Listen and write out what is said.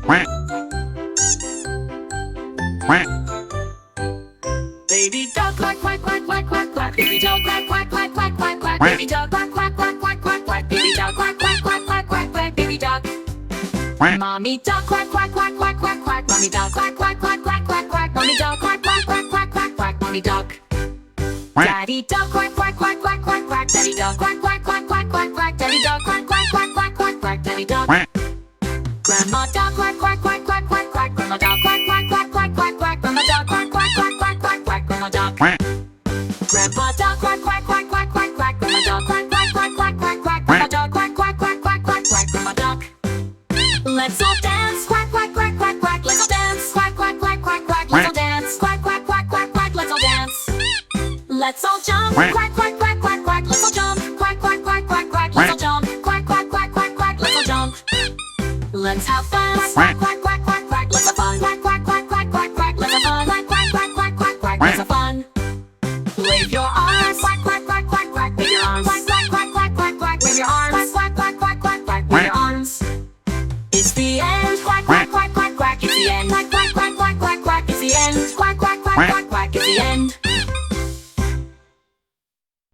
Quack. Quack. Baby dog quack quack quack quack quack quack. Baby dog quack quack quack quack quack quack. Baby dog quack quack quack quack quack quack. Baby dog quack quack quack quack quack quack. Baby dog. Quack. Mommy dog quack quack quack quack quack quack. Mommy dog quack quack quack quack quack quack. Mommy dog quack quack quack quack quack quack. Mommy dog. Quack. Daddy dog quack quack quack quack quack quack. Daddy dog quack quack quack quack quack quack. Daddy dog quack quack quack quack quack quack. Daddy dog. Quack. Grandma dog quack quack quack quack quack quack. Grandma dog quack quack quack quack quack quack. Grandma dog quack quack quack quack quack quack. Grandma dog. Quack. Grandpa dog quack quack quack quack quack quack. Grandma dog quack quack quack quack quack quack. Grandma dog quack quack quack quack quack quack. Grandma dog. Let's all dance, quack quack quack quack quack. Let's all dance, quack quack quack quack quack. Let's all dance, quack quack quack quack quack. Let's all dance. Let's all jump, quack quack quack quack quack. Let's all jump, quack quack quack quack quack. Let's all jump, quack quack quack quack quack. Let's all jump. Let's have fun, quack quack quack quack quack. Let's have fun, quack quack quack quack quack quack. Let's have fun, quack quack quack quack quack. Let's have fun.